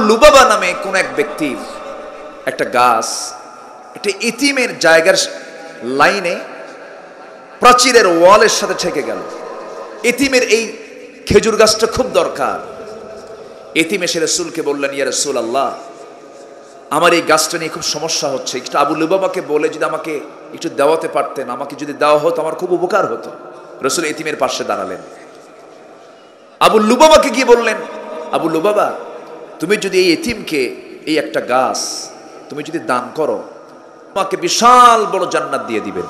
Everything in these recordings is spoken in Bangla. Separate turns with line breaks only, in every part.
লুবাবা নামে কোন এক ব্যক্তির একটা গাছ একটা ইতিমের জায়গার লাইনে প্রাচীরের ওয়ালের সাথে ঠেকে গেল। ইতিমের এই খেজুর গাছটা খুব দরকার। ইতিম এসে রাসূলকে বললেন, ইয়া রাসূলুল্লাহ, আমার এই গাছটা নিয়ে খুব সমস্যা হচ্ছে, একটু আবু লুবাবাকে বলে যদি আমাকে একটু দেওয়াতে পারতেন, আমাকে যদি দেওয়া হতো আমার খুব উপকার হতো। রাসূল ইতিমের পাশে দাঁড়ালেন, আবু লুবাবাকে গিয়ে বললেন, আবু লুবাবা, তুমি যদি এই ইতিমকে এই একটা গাছ তুমি যদি দান করো, তোমাকে বিশাল বড় জান্নাত দিয়ে দিবেন।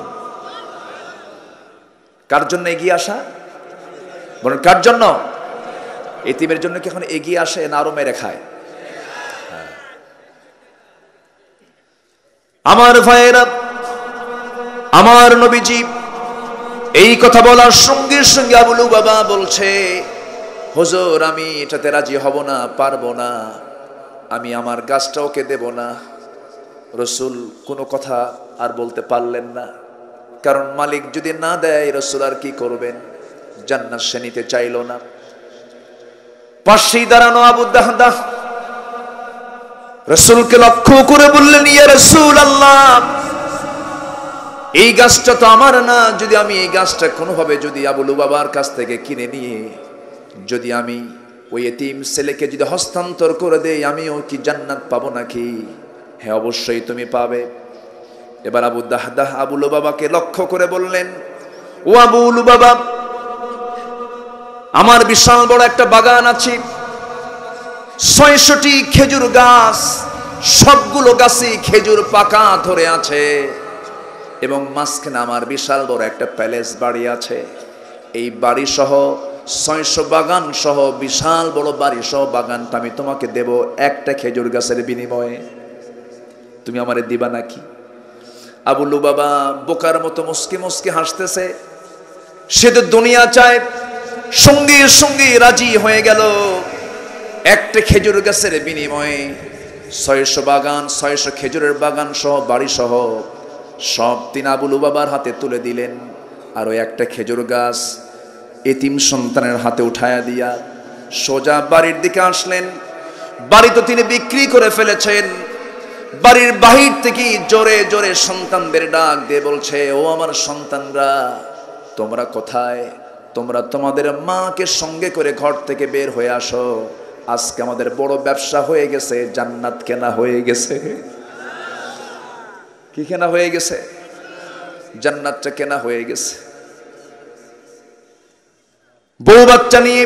কার জন্য এগিয়ে আসা? বলেন কার জন্য? ইতিমের জন্য কি এখন এগিয়ে আসে না আরো মেরে খায়? আমার ভাইয়েরা, আমার নবীজি এই কথা বলার সঙ্গে সঙ্গে আবু লুবাবা বলছে, হুজুর আমি এটাতে রাজি হব না, পারবো না, আমি আমার গাছটা ওকে দেব না। রাসূল কোনো কথা আর বলতে পারলেন না, কারণ মালিক যদি না দেয় রাসূল আর কি করবেন? জান্নাত সে নিতে চাইল না। পাশেই দাঁড়ানো আবু দাহদা রাসূলকে লক্ষ্য করে বললেন, ইয়া রাসূলুল্লাহ, এই গাছটা তো আমার না, যদি আমি এই গাছটা কোনোভাবে যদি আবু লুবাবার কাছ থেকে কিনে নিয়ে যদি আমি ওই এতিম ছেলেকে যদি হস্তান্তর করে দেই, আমিও কি জান্নাত পাবো নাকি? হ্যাঁ অবশ্যই তুমি পাবে। এবার আবু দাহদাহ আবু লুবাবাকে লক্ষ্য করে বললেন, ও আবু লুবাবা, আমার বিশাল বড় একটা বাগান আছে, ৬০০টি খেজুর গাছ, সবগুলো গাছে খেজুর পাকা ধরে আছে, এবং মাঝখানে আমার বিশাল বড় একটা প্যালেস বাড়ি আছে। এই বাড়ি সহ ৬০০ বাগান সহ বিশাল বড় বাড়ি সহ বাগানটা আমি তোমাকে দেব একটা খেজুর গাছের বিনিময়ে, তুমি আমারে দিবা নাকি? আবু লুবাবা বোকার মতো মুস্কি মুস্কি হাসতেছে, সে তো দুনিয়া চায়, সঙ্গে সঙ্গে রাজি হয়ে গেল। একটা খেজুর গাছের বিনিময়ে ৬০০ বাগান, ৬০০ খেজুরের বাগান সহ বাড়ি সহ সব তিনি আবু লুবাবার হাতে তুলে দিলেন। আর ওই একটা খেজুর গাছ এতিম সন্তানের হাতে উঠায়া দিয়া সোজা বাড়ির দিকে আসলেন। বাড়ি তো তিনি বিক্রি করে ফেলেছেন। বাড়ির বাহির থেকে জোরে জোরে সন্তানদের ডাক দিয়ে বলছে, ও আমার সন্তানরা, তোমরা কোথায়? তোমরা তোমাদের মাকে সঙ্গে করে ঘর থেকে বের হয়ে আসো, আজকে আমাদের বড় ব্যবসা হয়ে গেছে, জান্নাত কেনা হয়ে গেছে। কি কেনা হয়ে গেছে? জান্নাতটা কেনা হয়ে গেছে। বউ বাচ্চা নিয়ে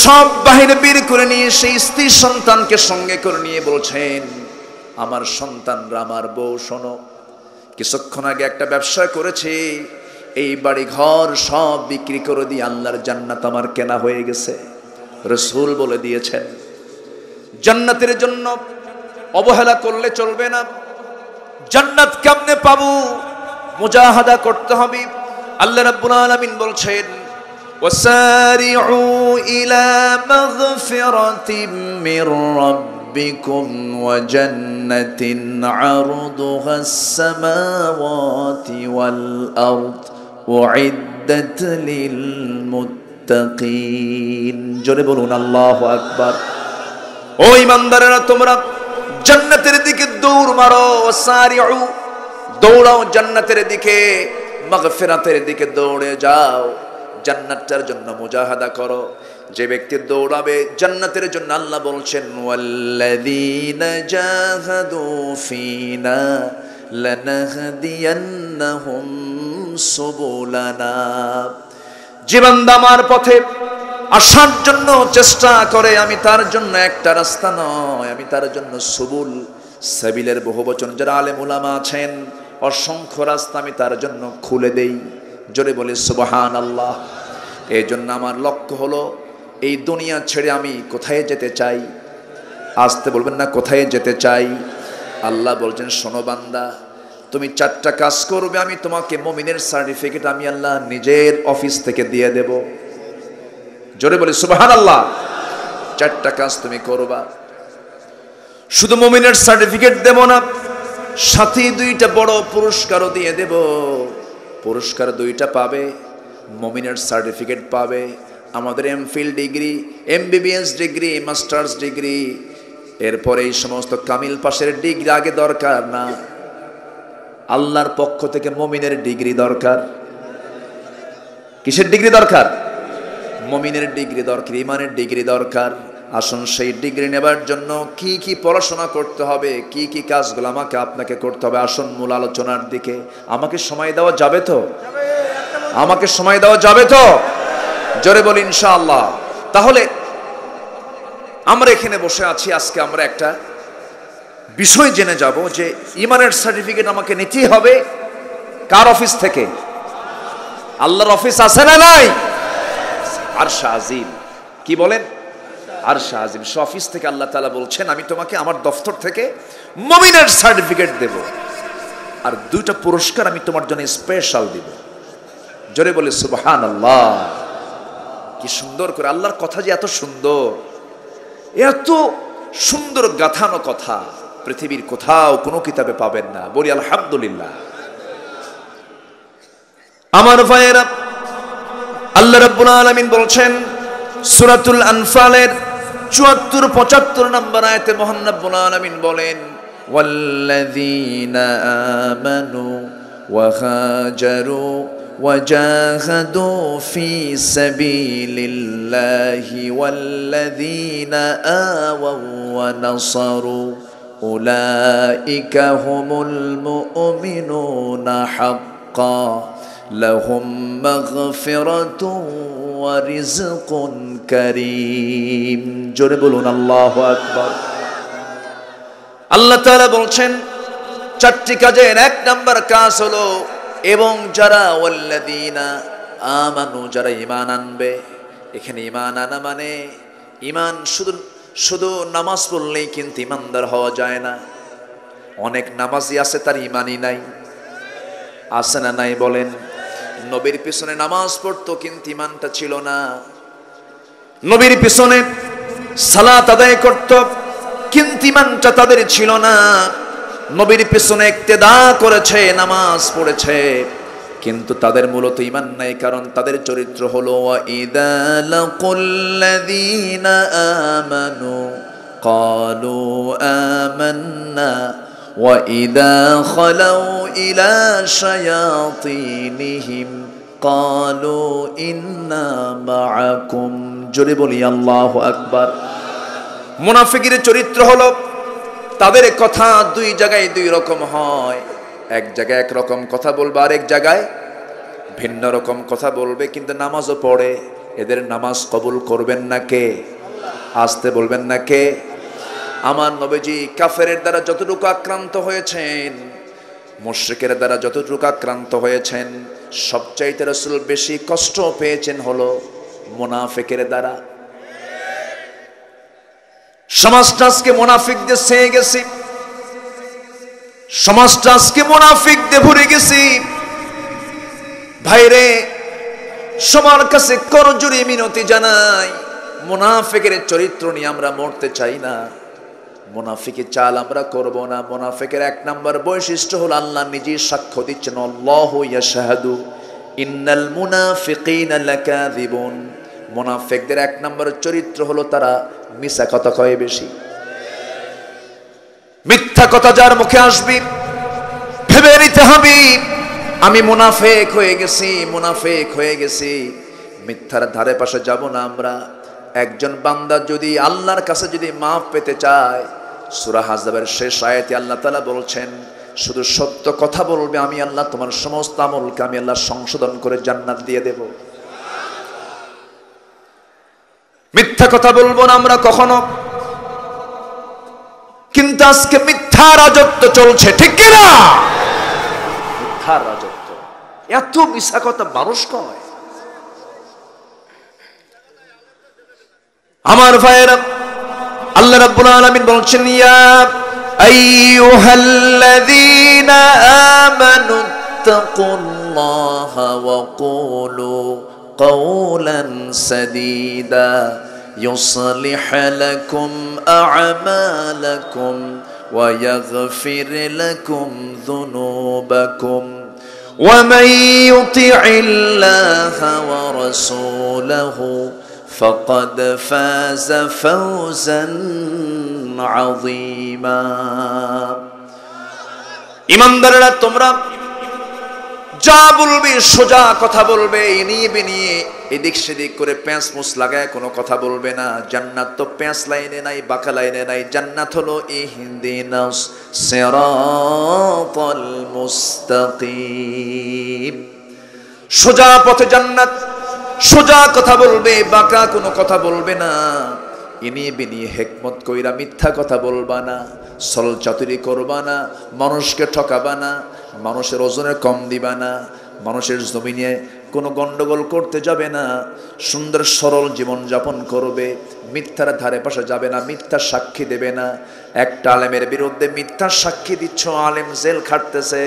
সব বাহিরে বের করে নিয়ে সেই স্ত্রী সন্তানকে সঙ্গে করে নিয়ে বলছেন, আমার সন্তানরা, আমার বউ, শোনো, কিছুক্ষণ আগে একটা ব্যবসা করেছি, এই বাড়ি ঘর সব বিক্রি করে দিয়ে আল্লাহর জান্নাত আমার কেনা হয়ে গেছে। রাসূল বলে দিয়েছেন, জান্নাতের জন্য অবহেলা করলে চলবে না। জান্নাত কেমনে পাবো? মুজাহাদা করতে হবে। আল্লাহ রাব্বুল আলামিন বলছেন, ওয়াসারিউ ইলা মাগফিরাতিম মির রাব্বিকুম ওয়া জান্নাতিন আরদুহাস সামাওয়াতি ওয়াল আরদ উইদ্দাত লিল মুত্তাকিন। জোরে বলুন আল্লাহু আকবার। ও ঈমানদারেরা, তোমরা জান্নাতের দিকে দৌড় মারো, ওয়াসারিউ, দৌড়াও জান্নাতের দিকে, মাগফিরাতের দিকে দৌড়ে যাও, জান্নাতের জন্য মুজাহাদা করো। যে ব্যক্তি দৌড়াবে জান্নাতের জন্য, আল্লাহ বলছেন, ওয়াল্লাযীনা জাহাদু ফীনা লানাহদিয়ান্নাহুম সুবুলানা। যে বান্দা আমার পথে আসার জন্য চেষ্টা করে, আমি তার জন্য একটা রাস্তা নয়, আমি তার জন্য সুবুল, সাবিলের বহুবচন, যারা আলেম উলামা আছেন, অসংখ্য রাস্তা আমি তার জন্য খুলে দেই। জোরে বলি সুবহানাল্লাহ। এই জন্য আমার লক্ষ্য হলো, এই দুনিয়া ছেড়ে আমি কোথায় যেতে চাই? আসতে বলবেন না, কোথায় যেতে চাই? আল্লাহ বলছেন, শোনো বান্দা, তুমি 4টা কাজ করবে, আমি তোমাকে মুমিনের সার্টিফিকেট আমি আল্লাহ নিজের অফিস থেকে দিয়ে দেব। জোরে বলি সুবহানাল্লাহ। 4টা কাজ তুমি করবা, শুধু মুমিনের সার্টিফিকেট দেব না, সাথে 2টা বড় পুরস্কারও দিয়ে দেব। পুরস্কার 2টা পাবে, মুমিনের সার্টিফিকেট পাবে। আমাদের MPhil degree, MBBS degree, masters degree এরপরে এই সমস্ত কামিল পাশের ডিগ্রি আগে দরকার না, আল্লাহর পক্ষ থেকে মুমিনের ডিগ্রি দরকার। কিসের ডিগ্রি দরকার? মুমিনের ডিগ্রি দরকার, ইমানের ডিগ্রি দরকার। আসুন সেই ডিগ্রি নেবার জন্য কি কি পড়াশোনা করতে হবে, কি কি কাজগুলো আমাকে আপনাকে করতে হবে, আসুন মূল আলোচনার দিকে। আমাকে সময় দেওয়া যাবে তো? আমাকে সময় দেওয়া যাবে তো? জোরে বলি ইনশাআল্লাহ। তাহলে আমরা এখানে বসে আছি, আজকে আমরা একটা বিষয় জেনে যাব যে ইমানের সার্টিফিকেট আমাকে নিতেই হবে। কার অফিস থেকে? আল্লাহর অফিস আছে না নাই? আরশ আজিম। কি বলেন? আরশ আজিম। সে অফিস থেকে আল্লাহ তাআলা বলছেন আমি তোমাকে আমার দফতর থেকে মুমিনের সার্টিফিকেট দেব, আর দুইটা পুরস্কার আমি তোমার জন্য স্পেশাল দিব। জোরে বলে সুবহানাল্লাহ। কি সুন্দর করে আল্লাহর কথা, যে এত সুন্দর, এত সুন্দর গাথানো কথা পৃথিবীর কোথাও কোনো কিতাবে পাবেন না। বলি আলহামদুলিল্লাহ। আমার ভাইয়েরা, আল্লাহ রাব্বুল আলামিন বলছেন সূরাতুল আনফালের ৭৪-৭৫ নম্বর আয়াতে মহান রাব্বুল আলামিন বলেন ওয়াল্লাযীনা আমানু ওয়া হাজারু وجاهدوا في سبيل الله والذين آووا ونصروا أولئك هم المؤمنون حقا لهم مغفرة ورزق كريم জোরে বলুন আল্লাহু আকবার। আল্লাহ তাআলা বলছেন চারটি কাজের এক নাম্বার কাজ হলো এবং যারা ওয়াল্লাযীনা আমানু, যারা ঈমান আনবে। এখানে ঈমান আনা মানে ঈমান শুধু নামাজ পড়লেই কিন্তু ঈমানদার হওয়া যায় না। অনেক নামাজি আছে তার ঈমানই নাই, আছে না নাই বলেন? নবীর পিছনে নামাজ পড়তো কিন্তু ঈমানটা ছিল না। নবীর পিছনে সালাত আদায় করত কিন্তু ঈমানটা তাদের ছিল না। নবীর পিছনে ইক্তেদা করেছে, নামাজ পড়েছে, কিন্তু তাদের মূলত ঈমান নাই, কারণ তাদের চরিত্র হলো ওয়াইদা লাকুল্লাযীনা আমানু ক্বালু আমান্না ওয়াইদা খালাউ ইলা শায়াতিনিহিম ক্বালু ইন্না মাআকুম। জোরে বলি আল্লাহু আকবার। মুনাফিকের চরিত্র হলো তাদের কথা দুই জায়গায় দুই রকম হয়। এক জায়গায় এক রকম কথা বলবে, আরেক জায়গায় ভিন্ন রকম কথা বলবে, কিন্তু নামাজও পড়ে। এদের নামাজ কবুল করবেন না কে? আসতে বলবেন না কে? আমার নবীজি কাফেরের দ্বারা যতটুকু আক্রান্ত হয়েছেন, মুশরিকের দ্বারা যতটুকু আক্রান্ত হয়েছেন, সবচাইতে রাসূল বেশি কষ্ট পেয়েছেন হলো মুনাফিকের দ্বারা। সমাজটা আজকে মুনাফিকদের ছেয়ে গেছে, সমাজটা আজকে মুনাফিকদের ভরে গেছে। ভাইরে, সবার কাছে করজোড়ে মিনতি জানাই, মুনাফিকের চরিত্র নিয়ে আমরা মরতে চাই না, মুনাফিকের চাল আমরা করব না। মুনাফিকের এক নাম্বার বৈশিষ্ট্য হলো আল্লাহ নিজেই সাক্ষ্য দিচ্ছেন আল্লাহু ইয়াশহাদু ইন্নাল মুনাফিকিনা লাকাযিবুন। মুনাফিকদের এক নাম্বার চরিত্র হলো তারা মিথ্যা কথা কয় বেশি। মিথ্যা কথা যার মুখে আসবে ভেবে নিতে হবে আমি মুনাফিক হয়ে গেছি, মুনাফিক হয়ে গেছি, মিথ্যার ধারে পাশে যাব না আমরা। একজন বান্দা যদি আল্লাহর কাছে যদি মাফ পেতে চায়, সূরা হাজাবের শেষ আয়াতে আল্লাহ তাআলা বলছেন শুধু সত্য কথা বলবে, আমি আল্লাহ তোমার সমস্ত আমলকে আমি আল্লাহ সংশোধন করে জান্নাত দিয়ে দেব। মিথ্যা কথা বলবো না আমরা কখনো, কিন্তু আজকে মিথ্যা রাজত্ব চলছে, ঠিক কিনা? মিথ্যা রাজত্ব, এত মিথ্যা কথা মানুষ কয়। আমার ভাইয়েরা, আল্লাহ রাব্বুল আলামিন বলছেন ইয়া আইয়ুহাল্লাযীনা আমানু তাকুল্লাহা ওয়া কুলু قولا سديدا يصلح لكم أعمالكم ويغفر لكم ذنوبكم ومن يطع الله ورسوله فقد فاز فوزا عظيما ইমানদাররা তোমরা যা বলবে সোজা কথা বলবে, এনিয়ে বেনিয়ে এদিক সেদিক করে প্যাঁচ মুছ লাগায় কোনো কথা বলবে না। জান্নাত তো প্যাঁচ লাইনে নাই, বাঁকা লাইনে নাই। জান্নাত হলো ইহদিনাস সিরাতাল মুস্তাকিম, সোজা পথে জান্নাত। সোজা কথা বলবে, বাঁকা কোনো কথা বলবে না। এনিয়ে বেনিয়ে হেকমত কইরা মিথ্যা কথা বলবা না, ছল চাতুরি করবা না, মানুষকে ঠকাবা না, মানুষের ওজনে কম দিবা না, মানুষের জমিনে কোনো গন্ডগোল করতে যাবে না। সুন্দর সরল জীবন যাপন করবে, মিথ্যার ধারে পাশে যাবে না, মিথ্যা সাক্ষী দেবে না। একটা আলেমের বিরুদ্ধে মিথ্যা সাক্ষী দিচ্ছ, আলেম জেল খাটতেছে,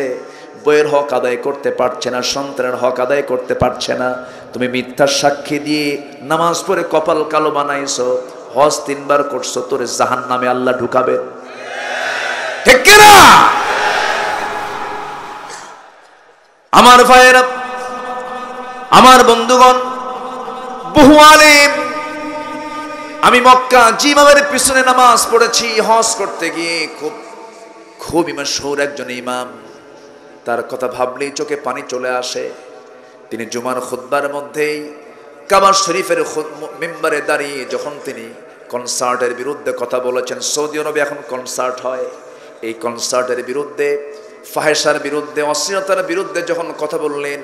বইয়ের হক আদায় করতে পারছে না, সন্তানের হক আদায় করতে পারছে না। তুমি মিথ্যা সাক্ষী দিয়ে নামাজ পড়ে কপাল কালো বানাইছো, হজ 3 বার করছো, তোরে জাহান্নামে আল্লাহ ঢুকাবে, ঠিক কিনা? আমার ভাইয়েরা, আমার বন্ধুগণ, বহু আলেম, আমি মক্কা জিমামের পিছনে নামাজ পড়েছি হজ করতে গিয়ে, খুব মাশহুর একজন ইমাম, তার কথা ভাবলেই চোখে পানি চলে আসে। তিনি জুমার খুতবার মধ্যেই কাবা শরীফের মিম্বারে দাঁড়িয়ে যখন তিনি কনসার্টের বিরুদ্ধে কথা বলেছেন, সৌদি আরবে এখন কনসার্ট হয়, এই কনসার্টের বিরুদ্ধে, ফাহেসার বিরুদ্ধে, অশ্লীলতার বিরুদ্ধে যখন কথা বললেন,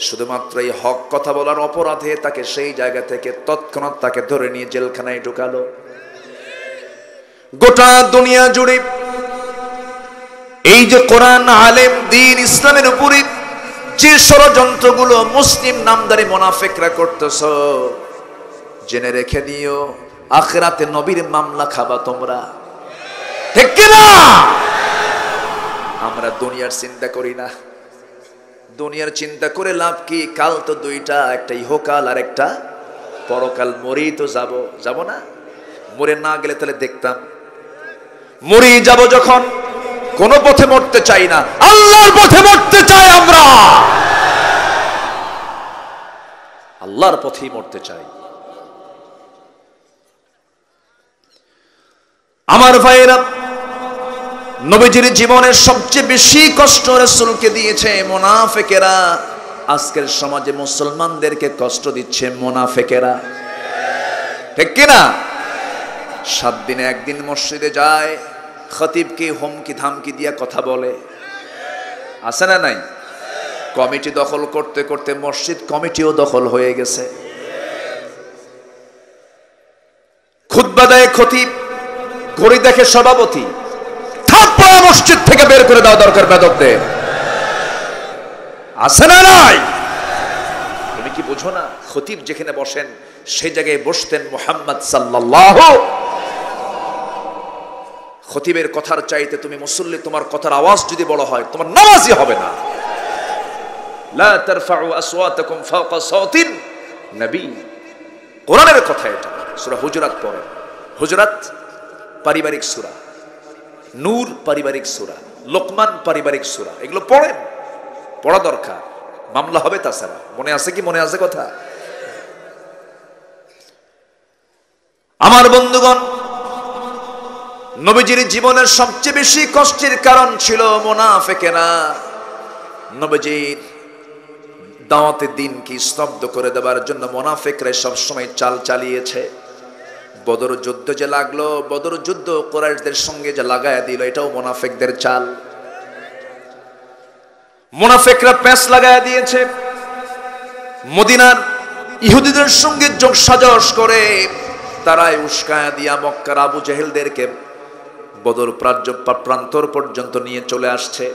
শুধুমাত্র এই হক কথা বলার অপরাধে তাকে সেই জায়গা থেকে তৎক্ষণাৎ তাকে ধরে নিয়ে জেলখানায় ঢুকালো। গোটা দুনিয়া জুড়ে এই যে কোরআন, আলেম, দ্বীন, ইসলামের উপরে যে ষড়যন্ত্রগুলো মুসলিম নামদারি মুনাফিকরা করতেছ, জেনে রেখে দিও আখিরাতে নবীর মামলা খাবা তোমরা, ঠিক কিনা? আমরা দুনিয়ার চিন্তা করি না। দুনিয়ার চিন্তা করে লাভ কি? কাল তো দুইটা, একটা ইহকাল আর একটা পরকাল। মরেই তো যাব না? মরে না গেলে তাহলে দেখতাম। মরেই যাব যখন, কোন পথে মরতে চাই না, আল্লাহর পথে মরতে চাই আমরা, আল্লাহর পথেই মরতে চাই। আমার ভাইয়েরা, নবীজির জীবনের সবচেয়ে বেশি কষ্ট রাসূলকে দিয়েছে মুনাফিকেরা। আজকের সমাজে মুসলমানদেরকে কষ্ট দিচ্ছে মুনাফিকেরা, ঠিক কিনা? 7 দিনে একদিন মসজিদে যায়, খতিবকে হুমকি ধামকি দিয়া কথা বলে, আছে না নাই? কমিটি দখল করতে করতে মসজিদ কমিটিও দখল হয়ে গেছে। খুতবা দেয় খতিব, ঘড়ি দেখে সভাপতি, থাপ্পড়া মসজিদ থেকে বের করে দেওয়া দরকার বেদকদের, আছে না নাই? তুমি কি বুঝো না? খতিব যেখানে বসেন সেই জায়গায় বসতেন মুহাম্মদ সাল্লাল্লাহু। খতিবের কথার চাইতে তুমি মুসল্লি, তোমার কথার আওয়াজ যদি বড় হয় তোমার নামাজই হবে না। লা তারফাউ আসওয়াতাকুম ফাওকা সাওতিন নবী, কোরআনের কথা এটা। সূরা হুজুরাত পড়ে, হুজুরাত পারিবারিক সূরা, নূর পারিবারিক সূরা, লোকমান পারিবারিক সূরা, এগুলো পড়েন, পড়া দরকার, মামলা হবে তাছাড়া। মনে আছে কি? মনে আছে কথা? আমার বন্ধুগণ, নবীজির জীবনের সবচেয়ে বেশি কষ্টের কারণ ছিল মুনাফিকেরা। নবীজির দাওয়াতের দিনকে স্তব্ধ করে দেওয়ার জন্য মুনাফিকরা সবসময় চাল চালিয়েছে। বদর যুদ্ধ যে লাগলো, বদর যুদ্ধ কুরাইশদের সঙ্গে যে লাগায়া দিল, এটাও মুনাফিকদের চাল। মুনাফিকরা প্যাঁচ লাগায়া দিয়েছে, মদিনার ইহুদিদের সঙ্গে যোগ সাজস করে তারাই উস্কায়া দিয়া মক্কার আবু জেহেলদেরকে বদর প্রান্তর পর্যন্ত নিয়ে চলে আসছে।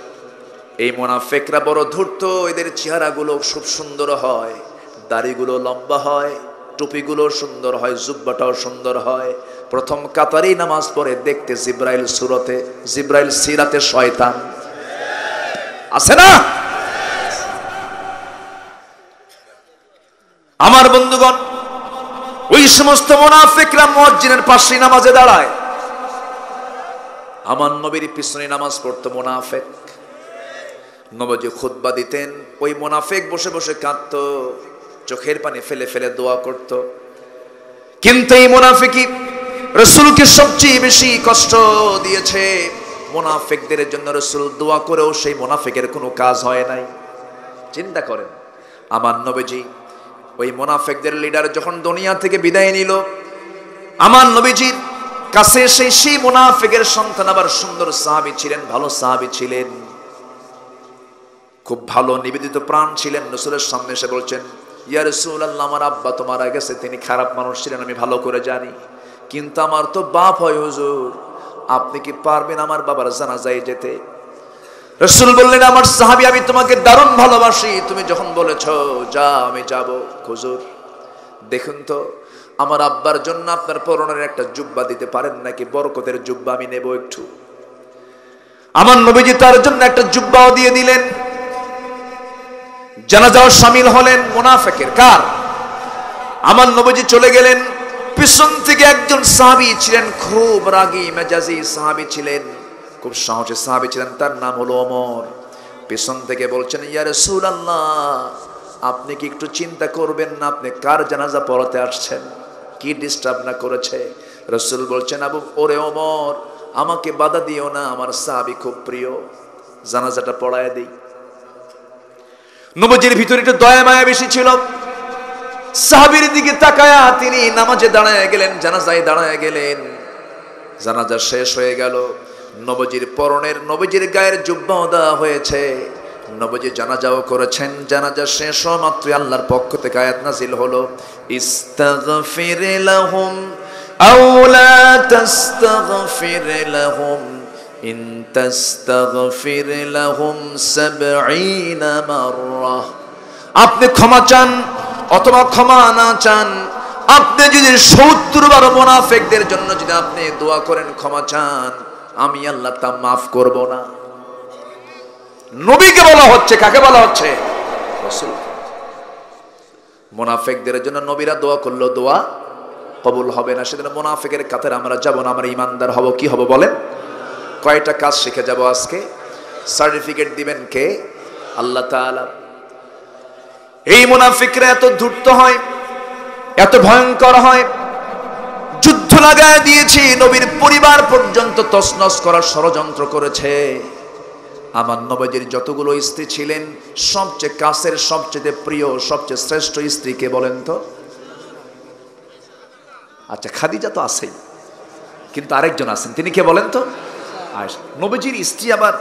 এই মুনাফিকরা বড় ধূর্ত, এদের চেহারাগুলো খুব সুন্দর হয়, দাড়িগুলো লম্বা হয়, টুপিগুলো সুন্দর হয়, জুব্বাটাও সুন্দর হয়। প্রথম কাতারেই নামাজ পড়ে দেখতে জিব্রাইল সুরতে, জিব্রাইল সিরাতে শয়তান, আছে না? আমার বন্ধুগণ, ওই সমস্ত মুনাফিকরা মুয়াজ্জিনের পাশে নামাজে দাঁড়ায়, আমার নবীর পিছনে নামাজ পড়তো মুনাফিক। নবীজি খুতবা দিতেন, ওই মুনাফিক বসে বসে কাঁদতো, চোখের পানি ফেলে ফেলে দোয়া করত। কিন্তু এই মুনাফিকই রাসূলকে সবচেয়ে বেশি কষ্ট দিয়েছে। মুনাফিকদের জন্য রাসূল দোয়া করেও সেই মুনাফিকের কোনো কাজ হয় নাই। চিন্তা করেন, আমার নবীজি ওই মুনাফিকদের লিডার যখন দুনিয়া থেকে বিদায় নিল, আমার নবীজির কাছে সেই মুনাফিকের সন্তান আবার সুন্দর সাহাবী ছিলেন, ভালো সাহাবী ছিলেন, খুব ভালো নিবেদিত প্রাণ ছিলেন। রাসূলের সামনে এসে বলছেন, ইয়া রাসূলুল্লাহ, আমার আব্বা তো মারা গেছে, তিনি খারাপ মানুষ ছিলেন, আমি ভালো করে জানি, কিন্তু আমার তো বাপ হয় হুজুর, আপনি কি পারবেন আমার বাবার জানাজায় যেতে? রাসূল বললেন, আমার সাহাবী, আমি তোমাকে দারুণ ভালোবাসি, তুমি যখন বলেছো যা আমি যাব। হুজুর দেখুন তো, আমার আব্বার জন্য আপনার পরনের একটা জুব্বা দিতে পারেন নাকি? বরকতের জুব্বা আমি নেব একটু। আমার নবীজি তার জন্য একটা জুব্বাও দিয়ে দিলেন। জানাজাও শামিল হলেন মুনাফিকের। কার? আমার নবীজি চলে গেলেন। পিছন থেকে একজন সাহাবী ছিলেন, খুব রাগী মেজাজি সাহাবী ছিলেন, খুব সাহসী সাহাবী ছিলেন, তার নাম হলো ওমর। পিছন থেকে বলছেন, ইয়া রাসূলুল্লাহ, আপনি কি একটু চিন্তা করবেন না, আপনি কার জানাজা পড়াতে আসছেন? কি ডিস্টার্ব না করেছে? রাসূল বলছেন, ওরে ওমর, আমাকে বাধা দিও না, আমার সাহাবী খুব প্রিয়, জানাজাটা পড়ায় দেই। নবীজির ভিতরে একটু দয়া মায়া বেশি ছিল। সাহাবীর দিকে তাকায়া তিনি নামাজে দাঁড়ায় গেলেন, জানাজায় দাঁড়ায় গেলেন। জানাজা শেষ হয়ে গেল। নবীজির পরনের, নবীজির গায়ের জুব্বাও দেওয়া হয়েছে, নবীজি জানাজাও করেছেন। জানাজা শেষ হওয়া মাত্রই আল্লাহর পক্ষ থেকে আয়াত নাযিল হলো, ইস্তাগফির লাহুম আও লা তাস্তাগফির লাহুম ইন তাস্তাগফির লাহুম ৭০ মাররা। আপনি ক্ষমা চান অথবা ক্ষমা না চান, আপনি যদি ৭০ বার মুনাফিকদের জন্য যদি আপনি দোয়া করেন, ক্ষমা চান, আমি আল্লাহ তা মাফ করব না। নবীকে বলা হচ্ছে, কাকে বলা হচ্ছে? রাসূল। মুনাফিকদের জন্য নবীরা দোয়া করলো, দোয়া কবুল হবে না। সেদিন মুনাফিকের কাতারে আমরা যাব না, আমরা ইমানদার হব। কি হব বলেন? কয়টা কাজ শিখে যাব আজকে। সার্টিফিকেট দিবেন কে? আল্লাহ তাআলা। এই মুনাফিকরা এত ধূর্ত হয়, এত ভয়ঙ্কর হয়, যুদ্ধ লাগায় দিয়েছে, নবীর পরিবার পর্যন্ত তছনছ করার ষড়যন্ত্র করেছে। আমার নবীজির যতগুলো স্ত্রী ছিলেন, সবচেয়ে কাছের, সবচেয়ে প্রিয়, সবচেয়ে শ্রেষ্ঠ স্ত্রী কে বলেন তো? আচ্ছা, খাদিজা তো আছেই, কিন্তু আরেকজন আছেন, তিনি কে বলেন তো? আয়েশা। নবীজির স্ত্রী আবার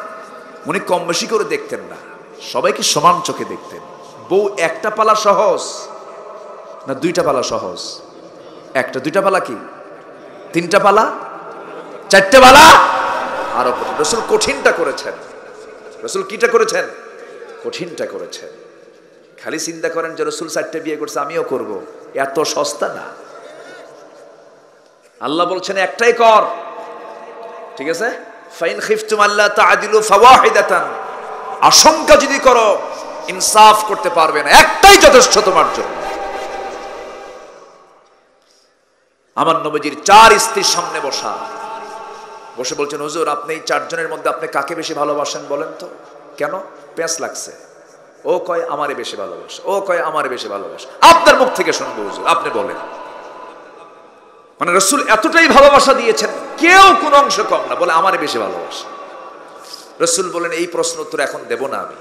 উনি কম বেশি করে দেখতেন না, সবাইকে সমান চোখে দেখতেন। বউ একটা পালা সহজ না দুইটা পালা সহজ? একটা। দুইটা পালা কি? তিনটা পালা? চারটে পালা? আরো রাসূল কঠিনটা করেছেন। রাসূল কিটা করেছেন? কঠিনটা করেছেন। খালি চিন্তা করেন যে রাসূল 4টে বিয়ে করছে, আমিও করব, এত সস্তা না। আল্লাহ বলছেন একটাই কর, ঠিক আছে? ফাইন খিফতুম আল্লা তাআদিলু ফাওয়াহিদাতান, আশঙ্কা যদি করো ইনসাফ করতে পারবে না, একটাই যথেষ্ট তোমার জন্য। আমার নবীজির 4 স্ত্রীর সামনে বসে বলছেন, হুজুর আপনি এই 4 জনের মধ্যে আপনি কাকে বেশি ভালোবাসেন বলেন তো? কেন? পেঁচ লাগছে। ও কয় আমারে বেশি ভালোবাসে, ও কয় আমারে বেশি ভালোবাসে। আপনার মুখ থেকে শুনবো হুজুর, আপনি বলেন। মানে রাসূল এতটাই ভালোবাসা দিয়েছেন, কেউ কোনো অংশ কম না, বলে আমারে বেশি ভালোবাসে। রাসূল বলেন, এই প্রশ্ন উত্তর এখন দেব না, আমি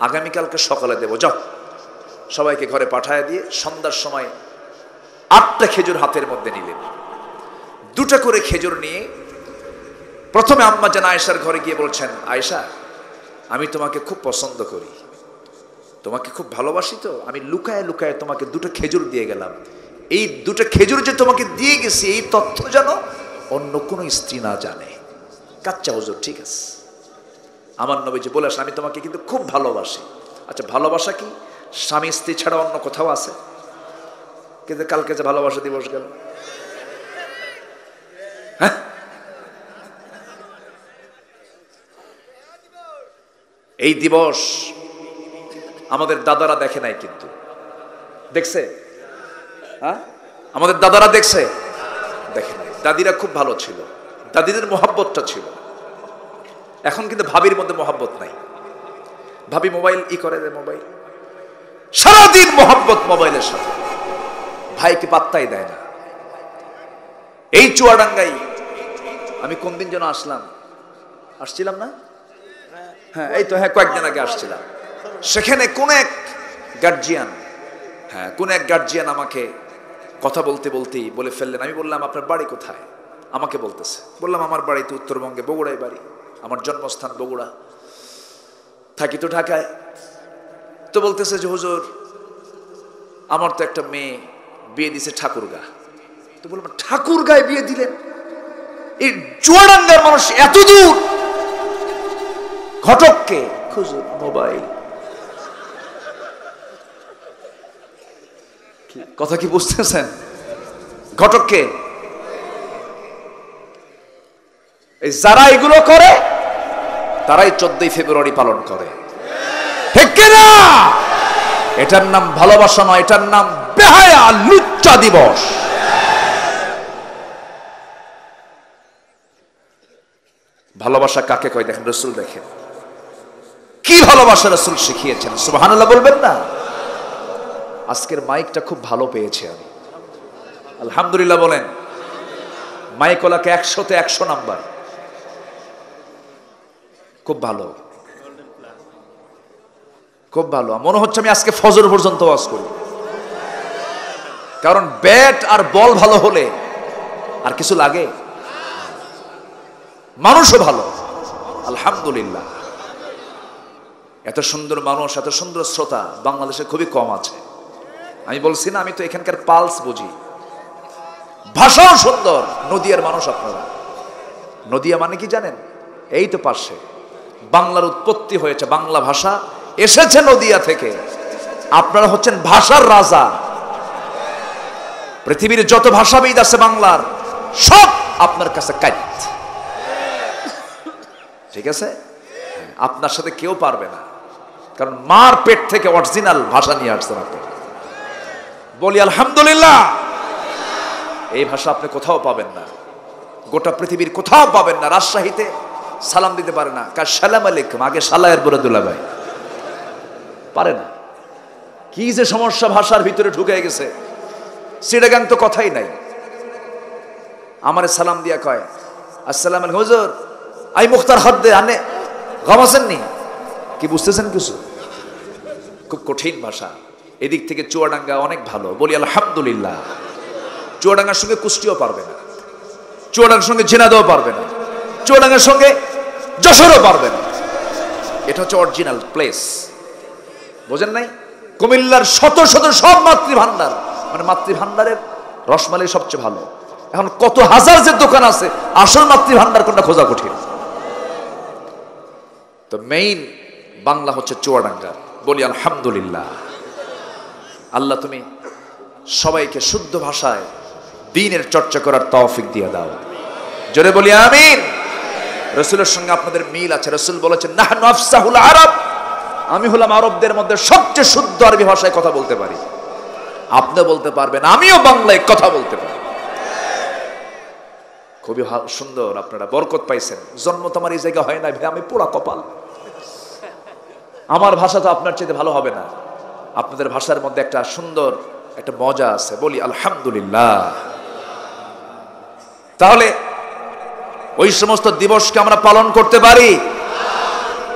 আগামীকালকে সকালে দেব, যাও। সবাইকে ঘরে পাঠায় দিয়ে সন্ধ্যার সময় 8টা খেজুর হাতের মধ্যে নিলেন। 2টা করে খেজুর নিয়ে প্রথমে আম্মা জান আয়েশার ঘরে গিয়ে বলছেন, আয়েশা আমি তোমাকে খুব পছন্দ করি, তোমাকে খুব ভালোবাসি, তো আমি লুকায় লুকায় তোমাকে 2টা খেজুর দিয়ে গেলাম। এই 2টা খেজুর যে তোমাকে দিয়ে গেছি, এই তথ্য যেন অন্য কোনো স্ত্রী না জানে। কাচ্চা হুজুর, ঠিক আছে। আমার নবীজি বলে আসেন, আমি তোমাকে কিন্তু খুব ভালোবাসি। আচ্ছা, ভালোবাসা কি স্বামী স্ত্রী ছাড়া অন্য কোথাও আছে? কিন্তু কালকে যে ভালোবাসা দিবস গেল, হ্যাঁ, এই দিবস আমাদের দাদারা দেখে নাই, কিন্তু দেখছে? হ্যাঁ, আমাদের দাদারা দেখছে? দেখে নাই। দাদিরা খুব ভালো ছিল, দাদিদের মহব্বতটা ছিল। এখন কিন্তু ভাবির মধ্যে মহব্বত নাই। ভাবি মোবাইল করে দেয়, মোবাইল সারাদিন মহব্বত মোবাইলের সাথে, ভাইকে পাত্তাই দেয় না। এই চুয়াডাঙ্গায় আমি কোন দিন যেন আসছিলাম না? হ্যাঁ, এই তো, হ্যাঁ, কয়েকদিন আগে আসছিলাম। সেখানে কোন এক গার্জিয়ান আমাকে কথা বলতে বলতেই বলে ফেললেন। আমি বললাম, আপনার বাড়ি কোথায়? আমাকে বলতেছে। বললাম, আমার বাড়ি তো উত্তরবঙ্গে, বগুড়ায় বাড়ি, আমার জন্মস্থান বগুড়া, থাকি তো ঢাকায়। তো বলতেছে যে হুজুর, আমার তো একটা মেয়ে বিয়ে দিছে ঠাকুরগা। তো বললাম, ঠাকুরগায় বিয়ে দিলেন? এই চুয়াডাঙ্গার মানুষ এত দূর? ঘটককে হুজুর মোবাইল, কথা কি বুঝতেছেন? ঘটককে, এই যারা এগুলো করে তারাই 14ই ফেব্রুয়ারি পালন করে, ঠিক কিনা? এটার নাম ভালোবাসা নয়, এটার নাম বেহায়া লুচ্চা দিবস। ভালোবাসা কাকে কয় দেখেন, রাসূল দেখেন কি ভালোবাসা রাসূল শিখিয়েছেন। সুবহানাল্লাহ বলবেন না? আজকের মাইকটা খুব ভালো পেয়েছি আমি, আলহামদুলিল্লাহ বলেন। মাইকওয়ালাকে 100-তে 100 নাম্বার, খুব ভালো, খুব ভালো। মনে হচ্ছে আমি আজকে ফজর পর্যন্ত ওয়াজ করি, কারণ ব্যাট আর বল ভালো হলে আর কিছু লাগে? মানুষও ভালো, আলহামদুলিল্লাহ। এত সুন্দর মানুষ, এত সুন্দর শ্রোতা বাংলাদেশে খুবই কম আছে। আমি বলছি না, আমি তো এখানকার পালস বুঝি। ভাষাও সুন্দর। নদিয়ার মানুষ আপনারা। নদিয়া মানে কি জানেন? এই তো পাশে। বাংলার উৎপত্তি হয়েছে, বাংলা ভাষা এসেছে নদিয়া থেকে। আপনারা হচ্ছেন ভাষার রাজা। পৃথিবীর যত ভাষাবিদ আছে বাংলার, সব আপনার কাছে কাইত, ঠিক আছে? আপনার সাথে কেউ পারবে না, কারণ মার পেট থেকে অরিজিনাল ভাষা নিয়ে আসছেন আপনি। বলি আলহামদুলিল্লাহ। এই ভাষা আপনি কোথাও পাবেন না, গোটা পৃথিবীর কোথাও পাবেন না। রাজশাহীতে সালাম দিতে পারে না, কার সালাম আলাইকুম, আগে সালায়ের বলে দুলা ভাই পারে না। কি যে সমস্যা ভাষার ভিতরে ঢুকে গেছে। চিটাগাং তো কথাই নাই, আমারে সালাম দিয়া কয় আসসালামু আলাইকুম হুজুর, আই মুখতার হদ্দে আনে গামাছেননি, কি বুঝতেছেন কিছু? খুব কঠিন ভাষা। এদিক থেকে চুয়াডাঙ্গা অনেক ভালো, বলি আলহামদুলিল্লাহ। চুয়াডাঙ্গার সঙ্গে কুষ্টিও পারবে না, চুয়াডাঙ্গার সঙ্গে ঝিনাইদহ পারবে না, চুয়াডাঙ্গার সঙ্গে যশোরও পারবে না। এটা হচ্ছে অরিজিনাল প্লেস, বোঝেন নাই? কুমিল্লার শত শত সব মাতৃভান্ডার, মানে মাতৃভান্ডারের রসমালাই সবচেয়ে ভালো। এখন কত হাজার যে দোকান আছে, আসল মাতৃভান্ডার কোনটা খোঁজা কঠিন। তো মেইন বাংলা হচ্ছে চুয়াডাঙ্গা, বলি আলহামদুলিল্লাহ। আল্লাহ তুমি সবাইকে শুদ্ধ ভাষায় দ্বীনের চর্চা করার তৌফিক দিয়ে দাও, জোরে বলি আমিন। রাসূলের সঙ্গে আপনাদের মিল আছে। রাসূল বলেছেন নাহনু আফসাহুল আরব, আমি হলাম আরবদের মধ্যে সবচেয়ে শুদ্ধ আরবি ভাষায় কথা বলতে পারি। আপনি বলতে পারবেন, আমিও বাংলায় কথা বলতে পারি। খুবই সুন্দর, আপনারা বরকত পাইছেন। জন্ম তো আমার এই জায়গা হয় না ভাই, আমি পোড়া কপাল। আমার ভাষা তো আপনার চাইতে ভালো হবে না। আপনাদের ভাষার মধ্যে একটা সুন্দর একটা মজা আছে, বলি আলহামদুলিল্লাহ। তাহলে ওই সমস্ত দিবসকে আমরা পালন করতে পারি।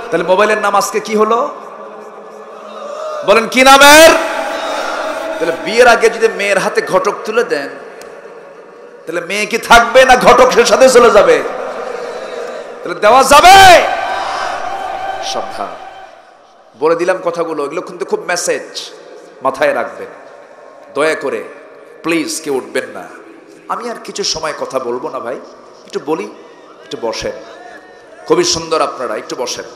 তাহলে মোবাইলের নাম আজকে কি হলো বলেন, কি নামের? তাহলে বিয়ের আগে যদি মেয়ের হাতে ঘটক তুলে দেন, তাহলে মেয়ে কি থাকবে না ঘটক সে সাথে চলে যাবে? তাহলে দেওয়া যাবে? সাবধান, বলে দিলাম কথাগুলো, এগুলো কিন্তু খুব মেসেজ, মাথায় রাখবেন। দয়া করে প্লিজ কেউ উঠবেন না। আমি আর কিছু সময় কথা বলবো না ভাই, একটু বলি, একটু বসেন। খুবই সুন্দর, আপনারা একটু বসেন।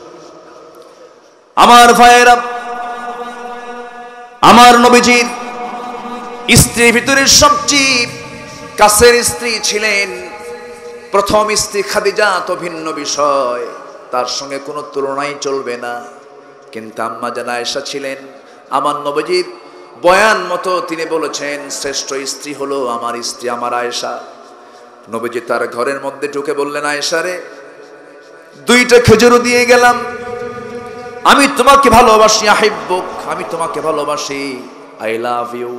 আমার ভাইয়েরা, আমার নবীজির স্ত্রীর ভিতরে সবচেয়ে কাছের স্ত্রী ছিলেন প্রথম স্ত্রী খাদিজা, তো ভিন্ন বিষয়, তার সঙ্গে কোনো তুলনাই চলবে না। কিন্তু আম্মা জান আয়েশা ছিলেন আমার নবীজির বয়ান মতো, তিনি বলেছেন শ্রেষ্ঠ স্ত্রী হলো আমার স্ত্রী, আমার আয়েশা। নবীজি তার ঘরের মধ্যে ঢুকে বললেন, আয়েশা রে, 2টা খেজুর দিয়ে গেলাম, আমি তোমাকে ভালোবাসি, আহিব্বুক, আমি তোমাকে ভালোবাসি, আই লাভ ইউ।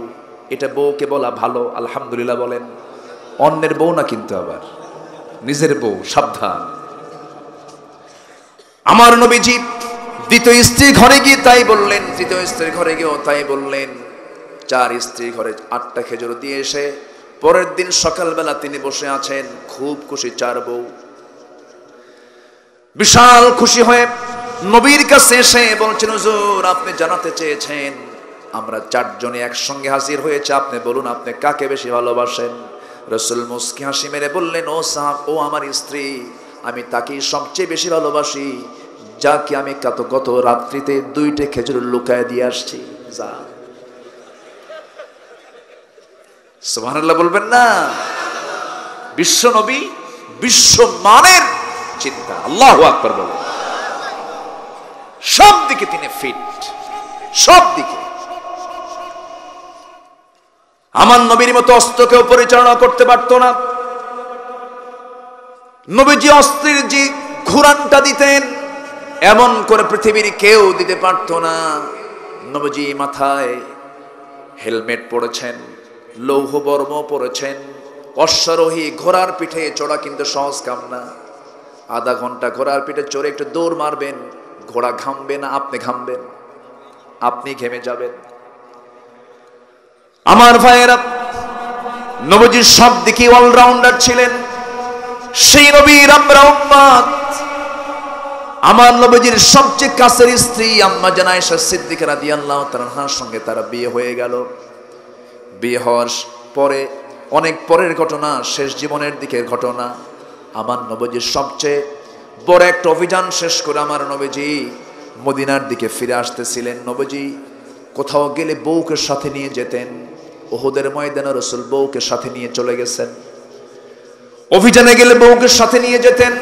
এটা বউকে বলা ভালো, আলহামদুলিল্লাহ বলেন। অন্যের বউ না, কিন্তু আবার নিজের বউ, সাবধান। আমার নবীজি দ্বিতীয় স্ত্রী ঘরে গিয়ে তাই বললেন, তৃতীয় স্ত্রীর ঘরে গিয়েও তাই বললেন। 4 স্ত্রী ঘরে 8টা খেজুর দিয়ে এসে পরের দিন সকালবেলা তিনি বসে আছেন, খুব খুশি 4 বউ। বিশাল খুশি হয়ে নবীর কাছে এসে বলছেন, হুজুর আপনি জানাতে চেয়েছেন আমরা 4 জনে একসঙ্গে হাজির হয়েছে, আপনি বলুন আপনি কাকে বেশি ভালোবাসেন। রাসূল মুস্কি হাসি মেরে বললেন, ও সাহাব, ও আমার স্ত্রী, আমি তাকেই সবচেয়ে বেশি ভালোবাসি যাকে আমি গত রাত্রিতে 2টা খেজুর লুকায় দিয়ে আসছি। যা, সুবহানাল্লাহ বলবেন না? বিশ্ব নবী, বিশ্ব মানের চিন্তা, আল্লাহু আকবার বলেন। সব দিকে তিনি ফিট, সব দিকে। আমার নবীর মতো অস্ত্র কেউ পরিচালনা করতে পারত না। নবীজি অস্ত্রের যে ঘুরানটা দিতেন এমন করে পৃথিবীর কেউ দিতে পারত না। নবীজি মাথায় হেলমেট পরেছেন, লৌহ বর্ম পরেছেন, অশ্বারোহী ঘোড়ার পিঠে চড়া কিন্তু সহজ কাম না। আধা ঘন্টা ঘোড়ার পিঠে চড়ে একটু দৌড় মারবেন, ঘোড়া ঘামবে না, আপনি ঘামবেন, আপনি ঘেমে যাবেন। আমার ভাইয়েরা, নবীজি সব দিকে অলরাউন্ডার ছিলেন। সেই নবীর আমরা উম্মত। আমার নবীজির সবচেয়ে কাছের স্ত্রী আম্মা জান আয়েশা সিদ্দিকা রাদিয়াল্লাহু তাআলার সঙ্গে তার বিয়ে হয়ে গেল। বিয়ে হওয়ার পরে অনেক পরের ঘটনা, শেষ জীবনের দিকের ঘটনা। আমার নবীজির সবচেয়ে বড় একটা অভিযান শেষ করে আমার নবীজি মদিনার দিকে ফিরে আসতেছিলেন। নবীজি কোথাও গেলে বউকে সাথে নিয়ে যেতেন। উহুদের ময়দানে রাসূল বউকে সাথে নিয়ে চলে গেছেন। অভিযানে গেলে বউকে সাথে নিয়ে যেতেন।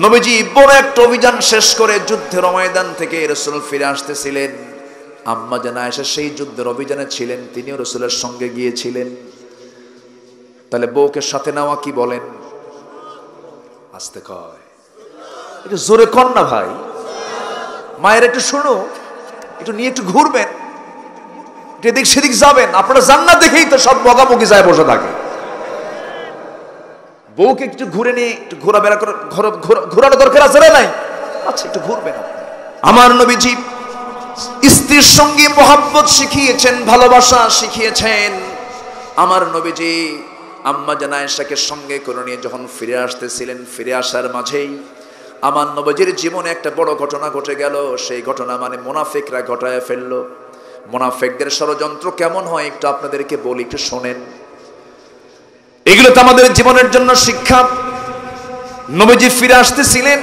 নবীজি বড় একটা অভিযান শেষ করে যুদ্ধের ময়দান থেকে রাসূল ফিরে আসতেছিলেন। আম্মা জান আয়েশা সেই যুদ্ধের অভিযানে ছিলেন, তিনিও রাসূলের সঙ্গে গিয়েছিলেন। তাহলে বউকে সাথে নেওয়া কি বলেন? আস্তে কয়, একটু জোরে কর না ভাই। মায়ের একটু শোনো, একটু নিয়ে একটু ঘুরবেন, একটু এদিক সেদিক যাবেন। আপনারা জান্নাত দেখেই তো সব বগাবগি যায় বসে থাকে। বউকে একটু ঘুরে নিয়ে একটু ঘোরাবেড়া করে ঘোরানো দরকার আছে না নাই? আচ্ছা, একটু ঘুরবেন। আমার নবীজি স্ত্রীর সঙ্গে মহব্বত শিখিয়েছেন, ভালোবাসা শিখিয়েছেন। আমার নবীজি আম্মা জান আয়েশাকে সঙ্গে করে নিয়ে যখন ফিরে আসতেছিলেন, ফিরে আসার মাঝেই আমার নবীজির জীবনে একটা বড় ঘটনা ঘটে গেল। সেই ঘটনা মানে মুনাফিকরা ঘটায় ফেললো। মুনাফিকদের ষড়যন্ত্র কেমন হয় একটু আপনাদেরকে বলি, একটু শোনেন। এগুলো তো আমাদের জীবনের জন্য শিক্ষা। নবীজি ফিরে আসতেছিলেন,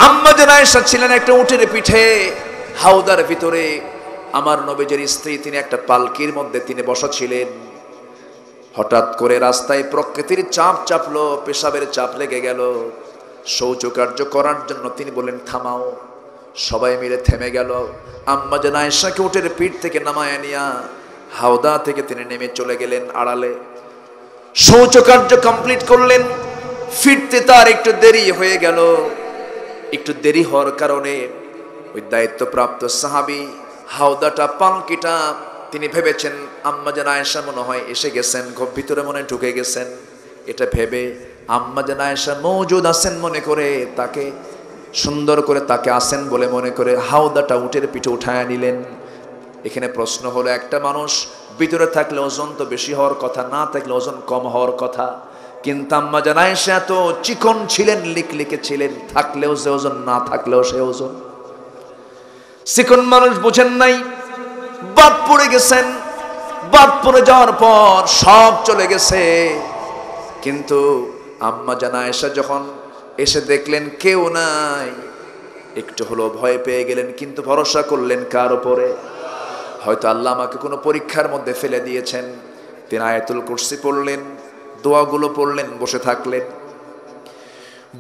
আম্মা জান আয়েশা ছিলেন একটা উটের পিঠে হাওদার ভিতরে। আমার নবীজির স্ত্রী তিনি একটা পালকির মধ্যে তিনি বসা ছিলেন। হঠাৎ করে রাস্তায় প্রকৃতির চাপ চাপলো, পেশাবের চাপ লেগে গেল। শৌচকার্য করার জন্য তিনি বললেন থামাও। সবাই মিলে থেমে গেল। আম্মা জান আয়েশাকে উটের পিঠ থেকে নামায় নিয়া হাওদা থেকে তিনি নেমে চলে গেলেন আড়ালে। শৌচকার্য কমপ্লিট করলেন। ফিরতে তার একটু দেরি হয়ে গেল। একটু দেরি হওয়ার কারণে ওই দায়িত্বপ্রাপ্ত সাহাবী হাওদাটা, পালকিটা তিনি ভেবেছেন আম্মা জান আয়েশা মনে হয় এসে গেছেন, খুব ভিতরে মনে ঢুকে গেছেন। এটা ভেবে আম্মা জান আয়েশা মওজুদ আছেন মনে করে, তাকে সুন্দর করে তাকে আসেন বলে মনে করে হাওদাটা উটের পিঠে উঠায় নিলেন। এখানে প্রশ্ন হলো, একটা মানুষ ভিতরে থাকলে ওজন তো বেশি হওয়ার কথা, না থাকলে ওজন কম হওয়ার কথা। কিন্তু আম্মা জান আয়েশা এত চিকন ছিলেন, লিকলিকে ছিলেন, থাকলেও সে ওজন, না থাকলেও সে ওজন। চিকন মানুষ বুঝেন নাই, বাদ পড়ে গেছেন। বাদ পড়ে যাওয়ার পর সব চলে গেছে। কিন্তু আম্মা জান আয়েশা যখন এসে দেখলেন কেউ নাই, একটু হলো ভয় পেয়ে গেলেন। কিন্তু ভরসা করলেন কার উপরে? হয়তো আল্লাহ আমাকে কোনো পরীক্ষার মধ্যে ফেলে দিয়েছেন। তিনি আয়াতুল কুরসি পড়লেন, দোয়াগুলো পড়লেন, বসে থাকলেন।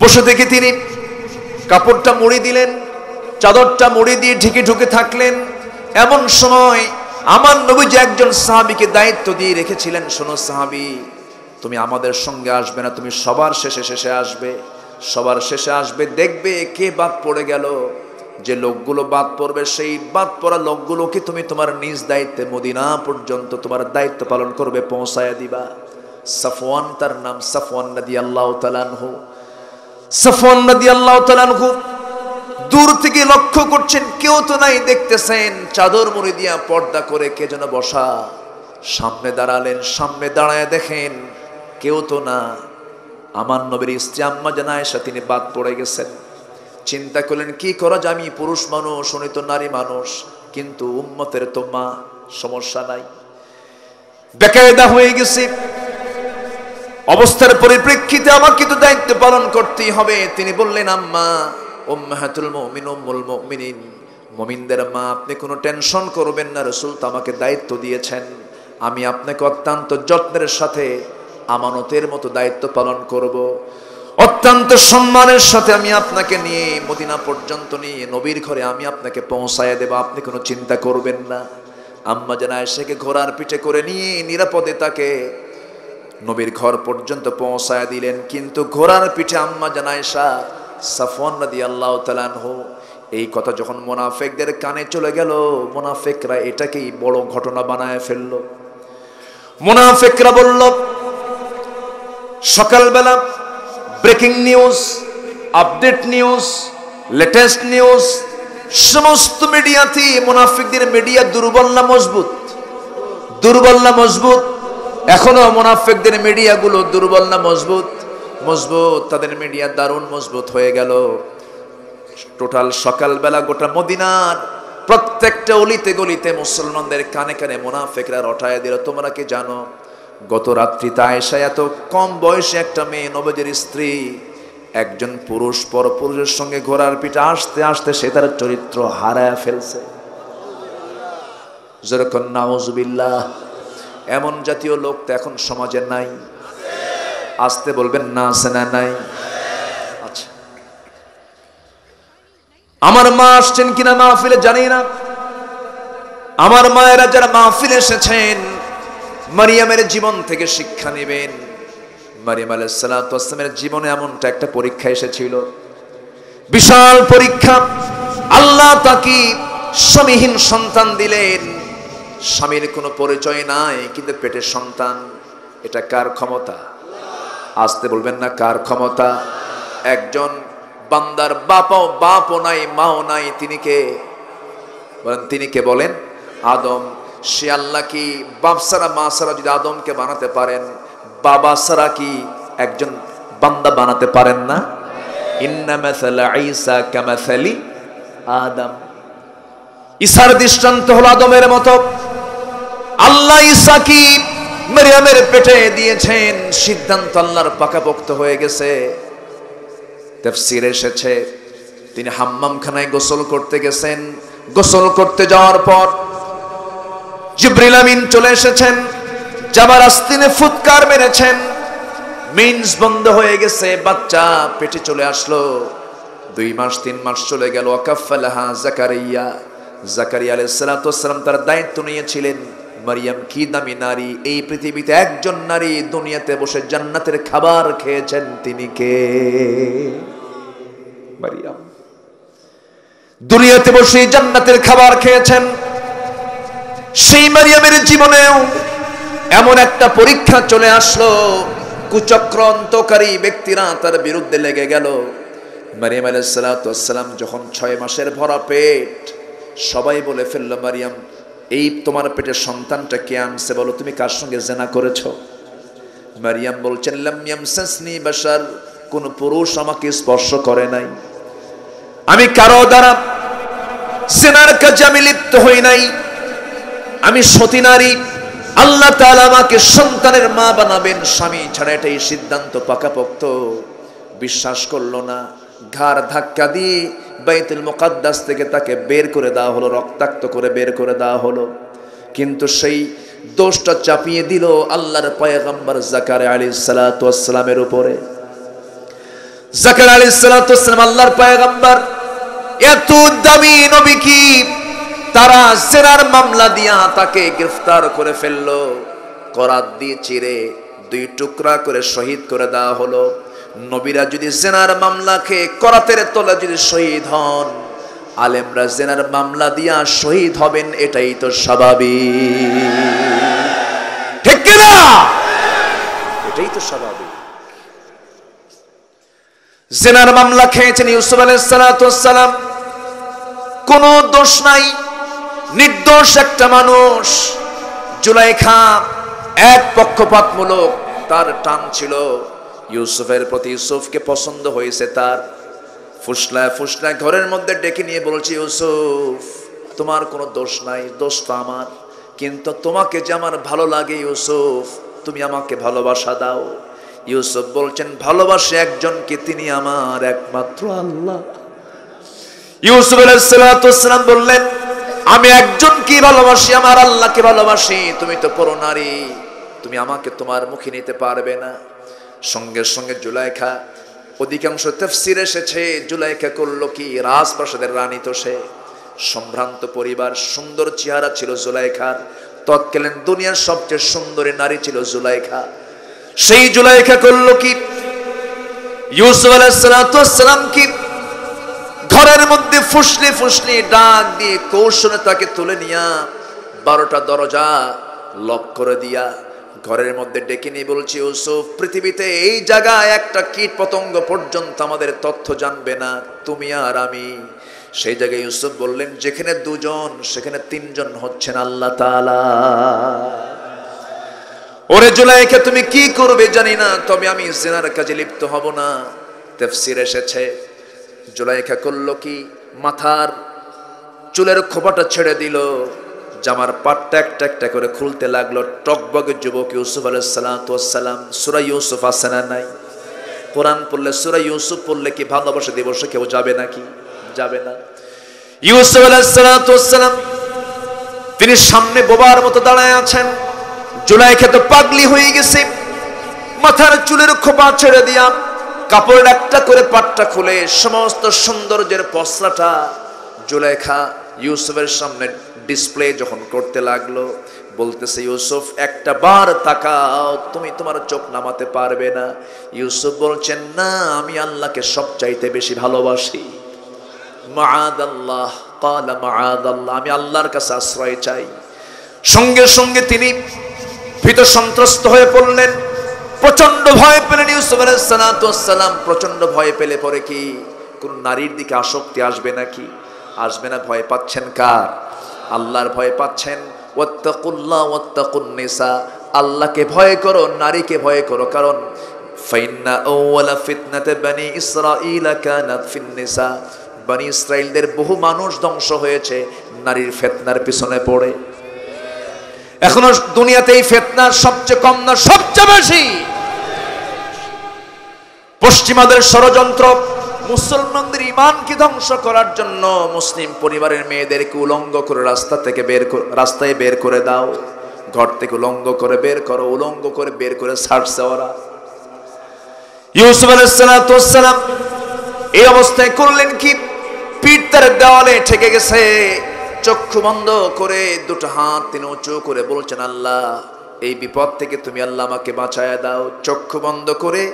বসে থেকে তিনি কাপড়টা মুড়ি দিলেন, চাদরটা মুড়ি দিয়ে ঢেকে ঢুকে থাকলেন। এমন সময় আমার নবীজি একজন সাহাবীকে দায়িত্ব দিয়ে রেখেছিলেন, শোনো সাহাবী, তুমি আমাদের সঙ্গে আসবে না, তুমি সবার শেষে আসবে। সবার শেষে আসবে, দেখবে কে বাদ পড়ে গেল। যে লোকগুলো বাদ পড়বে, সেই বাদ পড়া লোকগুলোকে তুমি তোমার নিজ দায়িত্বে মদিনা পর্যন্ত তোমার দায়িত্ব পালন করবে, পৌঁছায় দিবা। সাফওয়ান তার নাম, সাফওয়ান রাদিয়াল্লাহু তাআলা আনহু। সাফওয়ান রাদিয়াল্লাহু তাআলা আনহু দূর থেকে লক্ষ্য করছেন কেউ তো নাই, দেখতেছেন চাদর মুড়ি দিয়া পর্দা করে কে যেন বসা। সামনে দাঁড়ালেন, সামনে দাঁড়ায় দেখেন কেউ তো না, আমার নবীর স্ত্রী আম্মা জান আয়েশা, তিনি বাদ পড়ে গেছেন। চিন্তা করলেন কি করা যায়, আমি পুরুষ মানুষ, উনি তো নারী মানুষ, কিন্তু উম্মতের তো মা, সমস্যা নাই। বেকায়দা হয়ে গেছে অবস্থার পরিপ্রেক্ষিতে আমাকে তো দায়িত্ব পালন করতেই হবে। তিনি বললেন, আম্মা উম্মাহাতুল মুমিন, উম্মুল মুমিনিন, মুমিনদের মা, আপনি কোনো টেনশন করবেন না, রাসূল তো আমাকে দায়িত্ব দিয়েছেন, আমি আপনাকে অত্যন্ত যত্নের সাথে আমানতের মতো দায়িত্ব পালন করব। অত্যন্ত সম্মানের সাথে আমি আপনাকে নিয়ে মদিনা পর্যন্ত নিয়ে নবীর ঘরে আমি আপনাকে পৌঁছায় দেব, আপনি কোনো চিন্তা করবেন না। আম্মা জান আয়েশাকে ঘোড়ার পিঠে করে নিয়ে নিরাপদে তাকে নবীর ঘর পর্যন্ত পৌঁছায় দিলেন। কিন্তু ঘোড়ার পিঠে আম্মা জান আয়েশা, সাফওয়ান রাদিয়াল্লাহু তাআলা আনহু, এই কথা যখন মুনাফিকদের কানে চলে গেল, মুনাফিকরা এটাকেই বড় ঘটনা বানায় ফেলল। মুনাফিকরা বলল, সকালবেলা breaking news, update news, latest news, সমস্ত মিডিয়াতে মুনাফিকদের মিডিয়া দুর্বল না মজবুত? দুর্বল না মজবুত? এখনো মুনাফিকদের মিডিয়াগুলো দুর্বল না মজবুত? মজবুত। তাদের মিডিয়া দারুণ মজবুত হয়ে গেল। টোটাল সকালবেলা গোটা মদিনার প্রত্যেকটা অলিতে গলিতে মুসলমানদের কানে কানে মুনাফিকরা রটায় দিল, তোমরা কি জানো গত রাত্রিতে আয়েশা, এত কম বয়সে একটা মেয়ে, নবীর স্ত্রী, একজন পুরুষ পরপুরুষের সঙ্গে ঘোড়ার পিঠে আসতে আসতে সে তার চরিত্র হারায় ফেলছে। যেরকম নাউজুবিল্লাহ, এমন জাতীয় লোক তো এখন সমাজে নাই। আসতে বলবেন না, আছে না নাই? আচ্ছা, আমার মা আসছেন কিনা মাহফিলে জানি না। আমার মায়েরা যারা মাহফিলে এসেছেন, মারিয়ামের জীবন থেকে শিক্ষা নেবেন। মারিয়াম আলাইহিস সালাতু ওয়াস সালামের জীবনে এমনটা একটা পরীক্ষা এসেছিল, বিশাল পরীক্ষা। আল্লাহ তাকে স্বামীহীন সন্তান দিলেন, স্বামীর কোনো পরিচয় নাই, কিন্তু পেটের সন্তান। এটা কার ক্ষমতা? আসতে বলবেন না, কার ক্ষমতা? একজন বান্দার বাপও নাই, মাও নাই, তিনি কে বলেন? তিনি কে বলেন? আদম। সে আল্লাহ কি বাপ সারা মা সারা যদি আদমকে বানাতে পারেন, বাবা সারা কি একজন বান্দা বানাতে পারেন না? ইন্না মাসালা ঈসা কামাসালি আদম। ঈসার দৃষ্টান্ত হলো আদমের মতো। আল্লাহ ঈসা কি মারিয়ামের পেটে দিয়েছেন, সিদ্ধান্ত আল্লাহর পাকাপোক্ত হয়ে গেছে। তাফসীরে এসেছে তিনি হাম্মামখানায় গোসল করতে গেছেন। গোসল করতে যাওয়ার পর জিবরিল আমিন চলে এসেছেন, যাবার আস্তিনে ফুৎকার মেরেছেন, মিন্স বন্ধ হয়ে গেছে, বাচ্চা পেটে চলে আসলো। 2 মাস 3 মাস চলে গেল। ওয়াকাফালাহা জাকারিয়া। জাকারিয়া আলাইহিস সালাতু ওয়াস সালাম তার দায়িত্ব নিয়েছিলেন। মারিয়াম কি দামি নারী, এই পৃথিবীতে একজন নারী দুনিয়াতে বসে জান্নাতের খাবার খেয়েছেন, তিনি কে? মারিয়াম। দুনিয়াতে বসে জান্নাতের খাবার খেয়েছেন। সেই মারিয়ামের জীবনেও এমন একটা পরীক্ষা চলে আসলো, কুচক্রান্তকারী ব্যক্তিরা তার বিরুদ্ধে লেগে গেল। মারিয়াম আলাইহিস সালাতু ওয়াস সালাম যখন 6 মাসের ভরা পেট, সবাই বলে ফেলল, মারিয়াম এই তোমার পেটের সন্তানটা কে আনছে, বলো তুমি কার সঙ্গে জিনা করেছো? মারিয়াম বলছেন, লাম ইয়ামসাসনি বাশার, কোন পুরুষ আমাকে স্পর্শ করে নাই, আমি কারো দ্বারা জিনার কাজে আমি লিপ্ত হই নাই, আমি সতী নারী। আল্লাহ তাআলা আমাকে সন্তানের মা বানাবেন, স্বামী ছাড়া, এটাই সিদ্ধান্ত পাকাপোক্ত। বিশ্বাস করলো না। ঘাড় ধাক্কা দিয়ে বাইতুল মুকাদ্দাস থেকে তাকে বের করে দেওয়া হলো, রক্তাক্ত করে বের করে দেওয়া হলো। কিন্তু সেই দোষটা চাপিয়ে দিল আল্লাহর পয়গম্বর জাকারিয়া আলাইহিস সালাতু ওয়াস সালামের উপরে। জাকারিয়া আলাইহিস সালাতু ওয়াস সালাম আল্লাহর পয়গম্বর, এত দামি নবী কি তারা জিনার মামলা দিয়া তাকে গ্রেফতার করে ফেললো, করাত দিয়ে চিরে 2 টুকরা করে শহীদ করে দেওয়া হলো। নবীরা যদি জিনার মামলা খেয়ে করাতের তলে যদি শহীদ হন, আলেমরা জিনার মামলা দিয়া শহীদ হবেন, এটাই তো স্বাভাবিক, ঠিক কিনা? তো স্বাভাবিক। জিনার মামলা খেয়েছেন ইউসুফ আলাইহিস সালাতু ওয়াস সালাম, কোনো দোষ নাই, নির্দোষ একটা মানুষ। জুলাইখা এক পক্ষপাতমূলক তার টান ছিল ইউসুফের প্রতি, ইউসুফকে পছন্দ হয়েছে তার। ফুসলায় ফুসলায় ঘরের মধ্যে ডেকে নিয়ে বলছে, ইউসুফ তোমার কোনো দোষ নাই, দোষ তো আমার, কিন্তু তোমাকে যে আমার ভালো লাগে ইউসুফ, তুমি আমাকে ভালোবাসা দাও। ইউসুফ বলছেন, ভালোবাসে একজনকে, তিনি আমার একমাত্র আল্লাহ। ইউসুফ আলাইহিস সালাতু ওয়াস সালাম বললেন, আমি একজনকে ভালোবাসি, আমার আল্লাহকে ভালোবাসি, তুমি তো পর নারী, তুমি আমাকে তোমার মুখে নিতে পারবে না। সঙ্গে সঙ্গে জুলাইখা, অধিকাংশ তাফসীর এসেছে জুলাইখা করলো কি, রাজপ্রাসাদের রানী তো সে, সম্ভ্রান্ত পরিবার, সুন্দর চেহারা ছিল জুলাইখার, তৎকালীন দুনিয়ার সবচেয়ে সুন্দরী নারী ছিল জুলাইখা। সেই জুলাইখা করলো কি, ইউসুফ আলাইহিস সালাতু ওয়াস সালাম কি ঘরের মধ্যে ফুসলি ফুসলি ডাক দিয়ে কৌশলে তাকে তুলে নিয়া 12টা দরজা লক করে দিয়া ঘরের মধ্যে ডেকে নিয়ে বলছি, ইউসুফ পৃথিবীতে এই জায়গায় একটা কীট পতঙ্গ পর্যন্ত আমাদের তথ্য জানবে না, তুমি আর আমি। সেই জায়গায় ইউসুফ বললেন, যেখানে দুজন সেখানে তিনজন হচ্ছেন আল্লাহ তাআলা। ওরে জুলাইখা, তুমি কি করবে জানি না, তবে আমি জিনার কাজে লিপ্ত হব না। তাফসীর এসেছে জুলাইখা করলো কি, মাথার চুলের খোপাটা ছেড়ে দিল, জামার পাটটা একটা একটা করে খুলতে লাগলো। টকবগে যুবক ইউসুফ আলাইহিস সালাতু ওয়াস সালাম, সূরা ইউসুফ আছে না নাই? কোরআন পড়লে, সূরা ইউসুফ পড়লে কি ভালোবাসা দিবসে কেউ যাবে নাকি? যাবে না। ইউসুফ আলাইহিস সালাতু ওয়াস সালাম তিনি সামনে বোবার মতো দাঁড়ায় আছেন। জুলাইখা তো পাগলি হয়ে গেছে, মাথার চুলের খোপা ছেড়ে দিয়া কাপড় একটা করে পাটটা খুলে সমস্ত সৌন্দর্যের পসরাটা জুলাইখা ইউসুফের সামনে ডিসপ্লে যখন করতে লাগলো, বলতেছে, ইউসুফ একটা বার তাকাও, তুমি তোমার চোখ নামাতে পারবে না। ইউসুফ বলছেন, না, আমি আল্লাহকে সবচাইতে বেশি ভালোবাসি। মাআদাল্লাহ, ক্বালা মাআদাল্লাহ, আমি আল্লাহর কাছে আশ্রয় চাই। সঙ্গে সঙ্গে তিনি ভীত সন্ত্রস্ত হয়ে পড়লেন, প্রচন্ড ভয় পেলেন। ইউসুফ আলাইহিস সালাতু ওয়াস সালাম প্রচন্ড ভয় পেলে পরে কি কোন নারীর দিকে আসক্তি আসবে নাকি? আসবে না। ভয় পাচ্ছেন কার? আল্লাহর ভয় পাচ্ছেন। ওয়াত্তাকুল্লাহ ওয়াত্তাকুন নিসা, আল্লাহকে ভয় করো, নারীকে ভয় করো, কারণ ফাইন্না আউওয়ালা ফিতনাতে বনি ইসরাঈল কানাত ফিন নিসা, বনি ইসরাইলদের বহু মানুষ ধ্বংস হয়েছে নারীর ফিতনার পিছনে পড়ে। এখনো দুনিয়াতে এই ফিতনার সবচেয়ে কম না, সবচেয়ে বেশি। পশ্চিমাদের ষড়যন্ত্র, মুসলমানদের ঈমানকে ধ্বংস করার জন্য মুসলিম পরিবারের মেয়েদেরকে উলঙ্গ করে রাস্তায় বের করে দাও, ঘর থেকে উলঙ্গ করে বের করো, উলঙ্গ করে বের করে ছাড়ছে ওরা। ইউসুফ আলাইহিস সালাতু ওয়াস সালাম এই অবস্থায় করলেন কি, পিঠ তার দেওয়ালে ঠেকে গেছে, চক্ষু বন্ধ করে দুটো হাত তিনি উঁচু করে বলছেন, আল্লাহ এই বিপদ থেকে তুমি আল্লাহ আমাকে বাঁচায়া দাও। চক্ষু বন্ধ করে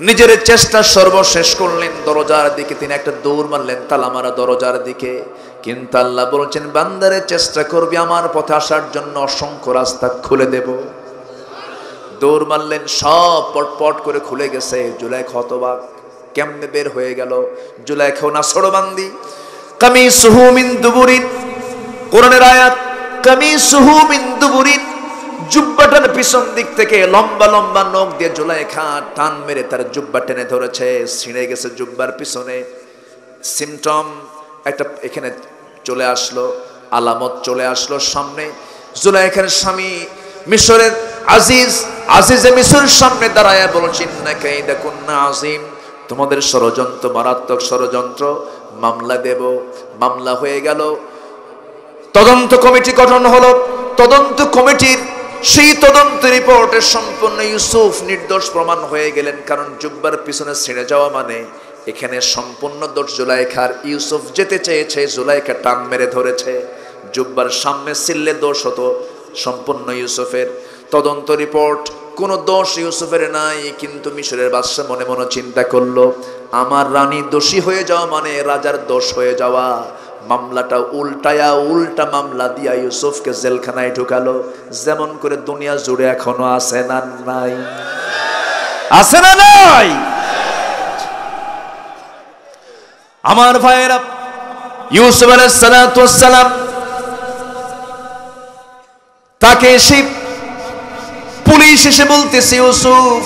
নিজের চেষ্টা সর্বশেষ করলেন, দরজার দিকে তিনি একটা দৌড় মারলেন, তালা মারা দরজার দিকে। কিন্তু আল্লাহ বলছেন, বান্দারে চেষ্টা করবি আমার পথে আসার জন্য, অসংখ্য রাস্তা খুলে দেব। দৌড় মারলেন, সব পটপট করে খুলে গেছে। জুলাইখা হতবাক, কেমনে বের হয়ে গেল? জুলাইখা নাছড়বান্দি, কামিসুহু মিন দুবুরিন, কোরআনের আয়াত, কামিসুহু মিন দুবুরিন, জুব্বাটার পিছন দিক থেকে লম্বা লম্বা নখ দিয়ে জুলাইখা টান মেরে তার জুব্বা টেনে ধরেছে, ছিঁড়ে গেছে জুব্বার পিছনে। সিমটম একটা এখানে চলে আসলো, আলামত চলে আসলো সামনে। জুলাইখার স্বামী মিশরের আজিজে মিশর সামনে দাঁড়ায় বলছেন, না কাইদাকুন্না আযীম, তোমাদের ষড়যন্ত্র মারাত্মক ষড়যন্ত্র, মামলা দেব। মামলা হয়ে গেল, তদন্ত কমিটি গঠন হলো। তদন্ত কমিটির সেই তদন্ত রিপোর্টে সম্পূর্ণ ইউসুফ নির্দোষ প্রমাণ হয়ে গেলেন, কারণ জুব্বার পিছনে ছিঁড়ে যাওয়া মানে এখানে সম্পূর্ণ দোষ জুলাইখার। ইউসুফ যেতে চেয়েছে, জুলাইখা টান মেরে ধরেছে। জুব্বার সামনে ছিললে দোষ হতো সম্পূর্ণ ইউসুফের। তদন্ত রিপোর্ট কোনো দোষ ইউসুফের নাই, কিন্তু মিশরের বাদশা মনে মনে চিন্তা করলো, আমার রানী দোষী হয়ে যাওয়া মানে রাজার দোষ হয়ে যাওয়া। মামলাটা উল্টায়া উল্টা মামলা দিয়া ইউসুফকে জেলখানায় ঢুকালো, যেমন করে দুনিয়া জুড়ে এখনো আছে না নাই? আছে না নাই? আমার ভাইয়েরা, ইউসুফ আলাইহিস সালাতু ওয়াস সালাম তাকে এসে পুলিশ এসে বলতেছে, ইউসুফ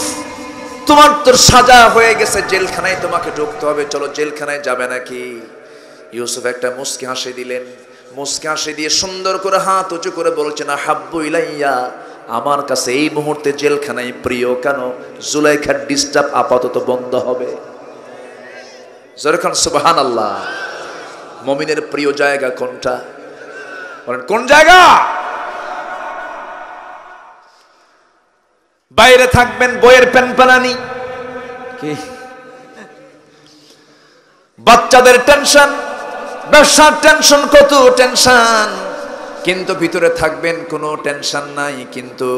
তোমার তো সাজা হয়ে গেছে, জেলখানায় তোমাকে ঢুকতে হবে, চলো জেলখানায় যাবে নাকি? ইউসুফ একটা মুস্কি হাসি দিলেন, মুস্কি হাসি দিয়ে সুন্দর করে হাত উঁচু করে বলছেন, আহাব্বু ইলাইয়া, আমার কাছে এই মুহূর্তে জেলখানায় প্রিয়। কেন? জুলাইখার ডিস্টার্ব আপাতত বন্ধ হবে। জোরে সুবহানাল্লাহ। মুমিনের প্রিয় জায়গা কোনটা? বলেন কোন জায়গা? বাইরে থাকবেন বইয়ের প্যানপ্যানানি, কি বাচ্চাদের টেনশন, ব্যবসার টেনশন, কত টেনশন, কিন্তু ভিতরে থাকবেন কোনো টেনশন নাই। কিন্তু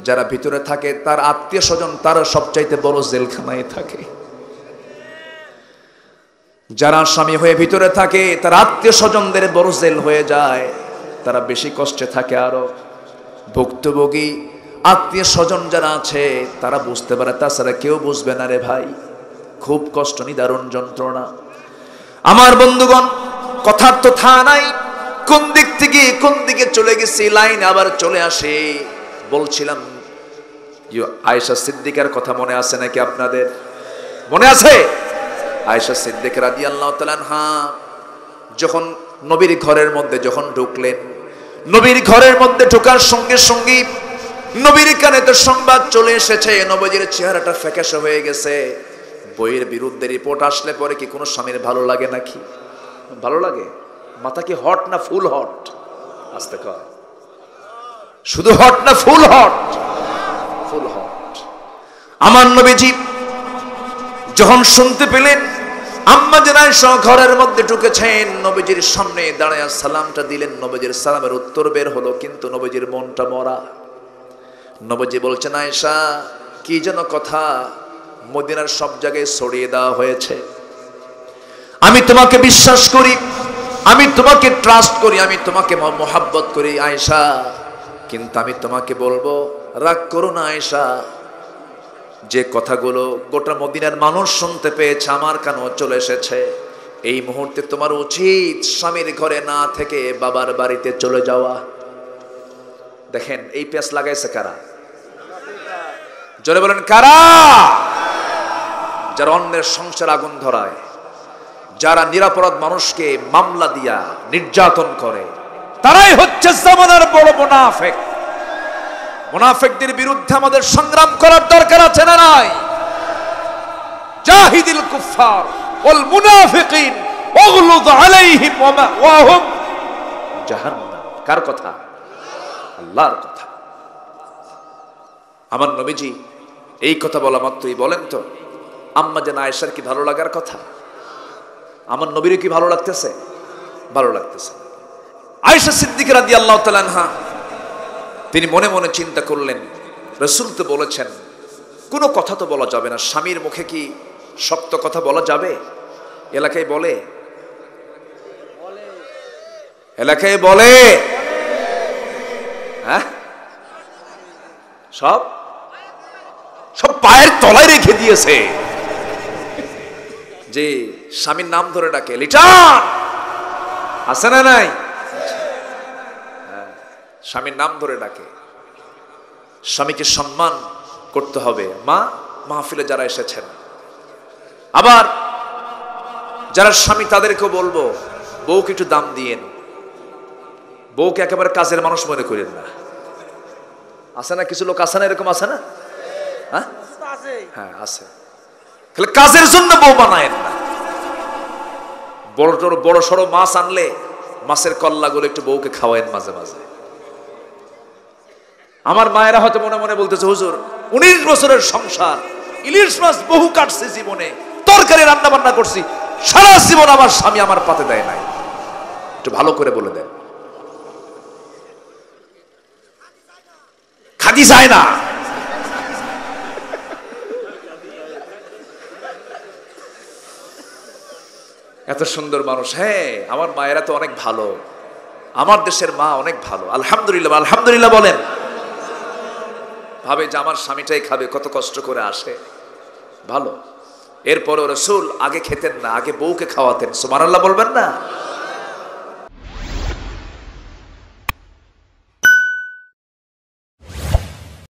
যারা ভিতরে থাকে তার আত্মীয় স্বজন তারা সবচাইতে বড় জেলখানায় থাকে। যারা স্বামী হয়ে ভিতরে থাকে তার আত্মীয় স্বজনদের বড় জেল হয়ে যায়, তারা বেশি কষ্টে থাকে। আরো ভুক্তভোগী আত্মীয় স্বজন যারা আছে তারা বুঝতে পারে, তাছাড়া কেউ বুঝবে না রে ভাই, খুব কষ্ট, নিদারুণ যন্ত্রণা। আমার বন্ধুগণ, কথার তো থা নাই, কোন দিক থেকে কোন দিকে চলে গেছি, লাইন আবার চলে আসে। বলছিলাম আয়েশা সিদ্দিকার কথা মনে আছে নাকি আপনাদের? মনে আছে? আয়েশা সিদ্দিকা রাদিয়াল্লাহু তাআলা আনহা যখন নবীর ঘরের মধ্যে যখন ঢুকলেন, নবীর ঘরের মধ্যে ঢোকার সঙ্গে সঙ্গে নবীর কানে তো সংবাদ চলে এসেছে, নবীর চেহারাটা ফ্যাকাশে হয়ে গেছে। বইয়ের বিরুদ্ধে রিপোর্ট আসলে পরে কি কোনো স্বামীর ভালো লাগে নাকি? ভালো লাগে? মাথা কি হট না ফুল হট? আস্তে কর, শুধু হট না ফুল হট? ফুল হট। আমার নবীজি যখন শুনতে পেলেন আম্মা জান আয়েশা ঘরের মধ্যে ঢুকেছেন, নবীজির সামনে দাঁড়ায় সালামটা দিলেন, নবীজির সালামের উত্তর বের হলো, কিন্তু নবীজির মনটা মরা। নবীজি বলছেন, আয়েশা কি যেন কথা মদিনার সব জায়গায় ছড়িয়ে দেওয়া হয়েছে, আমি তোমাকে বিশ্বাস করি, আমি তোমাকে ট্রাস্ট করি, আমি তোমাকে মোহাব্বত করি আয়েশা, কিন্তু আমি তোমাকে বলবো রাগ করো না আয়েশা, যে কথাগুলো গোটা মদিনার মানুষ শুনতে পেয়েছে, আমার কানেও চলে এসেছে, এই মুহূর্তে তোমার উচিত স্বামীর ঘরে না থেকে বাবার বাড়িতে চলে যাওয়া। দেখেন এই পেঁচ লাগাইছে কারা? জোরে বলেন কারা? যারা অন্যের সংসার আগুন ধরায়, যারা নিরাপরাধ মানুষকে মামলা দিয়া নির্যাতন করে, তারাই হচ্ছে জামানার বড় মুনাফিক। মুনাফিকদের বিরুদ্ধে আমাদের সংগ্রাম করার দরকার আছে না নাই? জাহিদিল কুফার ওয়াল মুনাফিকিন ওয়াগলুদ আলাইহিম ওয়া মাওয়াহুম জাহান্নাম। কার কথা? আল্লাহর কথা। আমার নবীজি এই কথা বলা মাত্রই বলেন তো আম্মা জান আয়েশার কি ভালো লাগার কথা? আমার নবীর কি ভালো লাগতেছে? ভালো লাগতেছে। আয়েশা সিদ্দিকা রাদিয়াল্লাহু তাআলা আনহা তিনি মনে মনে চিন্তা করলেন, রাসূল তো বলেছেন কোনো কথা তো বলা যাবে না, স্বামীর মুখে কি শক্ত কথা বলা যাবে? এলাকায় বলে, এলাকায় বলে, হ্যাঁ সব সব পায়ের তলায় রেখে দিয়েছে, যে স্বামীর নাম ধরে ডাকে, লিটন আছে না নাই? স্বামীর নাম ধরে ডাকে। স্বামীকে সম্মান করতে হবে। মা মাহফিলে যারা এসেছেন, আবার যারা স্বামী তাদেরকে বলবো বউকে একটু দাম দিয়েন, বউকে একেবারে কাজের মানুষ মনে করেন না। আছে না কিছু লোক? আছে না এরকম? আছে না? হ্যাঁ আছে। কাজের জন্য বউ বানায়েন না। বড় সড়ো মাছ আনলে মাছের কল্লাগুলো একটু বউকে খাওয়ায়েন মাঝে মাঝে। আমার মায়েরা হয়তো মনে মনে বলতেছে, হুজুর 19 বছরের সংসার, ইলিশ মাছ বহু কাটছে জীবনে, তরকারি রান্না বান্না করছি, সারা জীবন আমার স্বামী আমার পাতে দেয় নাই। একটু ভালো করে বলে দেন, খাদি যায় না। এত সুন্দর মানুষ। হ্যাঁ আমার মায়েরা তো অনেক ভালো, আমার দেশের মা অনেক ভালো, আলহামদুলিল্লাহ। আলহামদুলিল্লাহ বলেন। ভাবে যে আমার স্বামীটাই খাবে, কত কষ্ট করে আসে, ভালো। এরপরও রাসূল আগে খেতেন না, আগে বউকে খাওয়াতেন। সুবহানাল্লাহ বলবেন না?